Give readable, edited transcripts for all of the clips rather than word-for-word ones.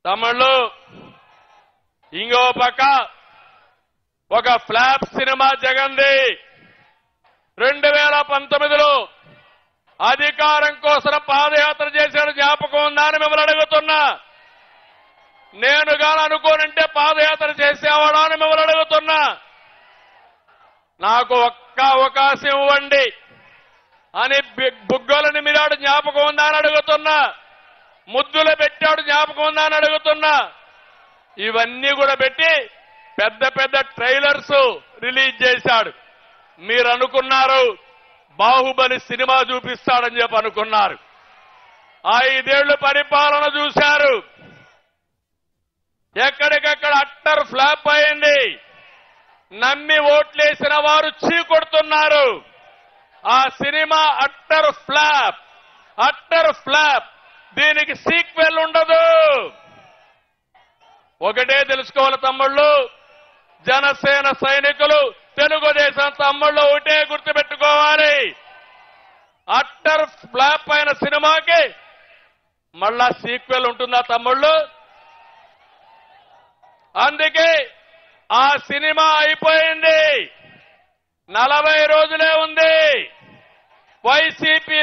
తమిళు ఇంకో పక్క ఒక ఫ్లాప్ సినిమా జగంది 2019లో అధికారం కోసం పాదయాత్ర చేశాడు, జ్ఞాపకం ఉందా అని మిమ్మల్ని అడుగుతున్నా. నేను గాని అనుకోనంటే పాదయాత్ర చేసేవాడా అని మిమ్మల్ని అడుగుతున్నా. నాకు ఒక్క అవకాశం ఇవ్వండి అని బుగ్గలని మీరాడు, జ్ఞాపకం ఉందా అని అడుగుతున్నా. ముద్దులు పెట్టాడు, జ్ఞాపకం ఉందా అని అడుగుతున్నా. ఇవన్నీ కూడా పెట్టి పెద్ద పెద్ద ట్రైలర్స్ రిలీజ్ చేశాడు. మీరు అనుకున్నారు బాహుబలి సినిమా చూపిస్తాడని చెప్పి అనుకున్నారు. 5 ఏళ్లు పరిపాలన చూశారు, ఎక్కడికక్కడ అట్టర్ ఫ్లాప్ అయింది. నమ్మి ఓట్లేసిన వారు చీకొడుతున్నారు. ఆ సినిమా అట్టర్ ఫ్లాప్. దీనికి సీక్వెల్ ఉండదు. ఒకటే తెలుసుకోవాలి తమ్ముళ్ళు, జనసేన సైనికులు, తెలుగుదేశం తమ్ముళ్ళు ఒకటే గుర్తుపెట్టుకోవాలి. అట్టర్ ఫ్లాప్ అయిన సినిమాకి మళ్ళా సీక్వెల్ ఉంటుందా తమ్ముళ్ళు? అందుకే ఆ సినిమా అయిపోయింది, 40 రోజులే ఉంది. వైసీపీ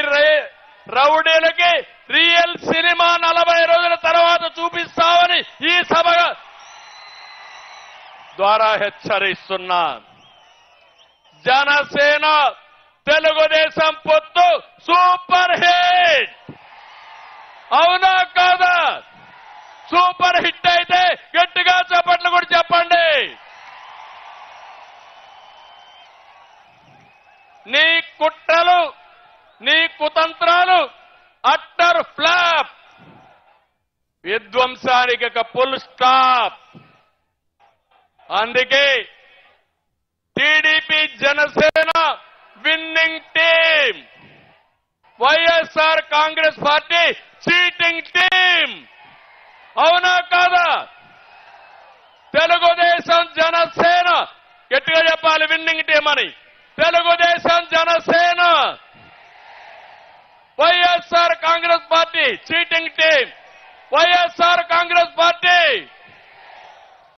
రౌడీలకి రియల్ సినిమా 40 రోజుల తర్వాత చూపిస్తామని ఈ సభ ద్వారా హెచ్చరిస్తున్నా. జనసేన తెలుగుదేశం పొత్తు సూపర్ హిట్, అవునా కాదా? సూపర్ హిట్ అయితే గట్టిగా చప్పట్లు కూడా చెప్పండి. నీ కుట్రలు, నీ కుతంత్రాలు అట్టర్ ఫ్లాప్, విధ్వంసానికి ఒక ఫుల్ స్టాప్. అందుకే TDP Janasena winning team, YSR Congress party cheating team, అవునా కాదా? తెలుగుదేశం జనసేన గట్టిగా చెప్పాలి విన్నింగ్ టీం అని. Telugu Desam Janasena, YSR Congress party cheating team, YSR Congress party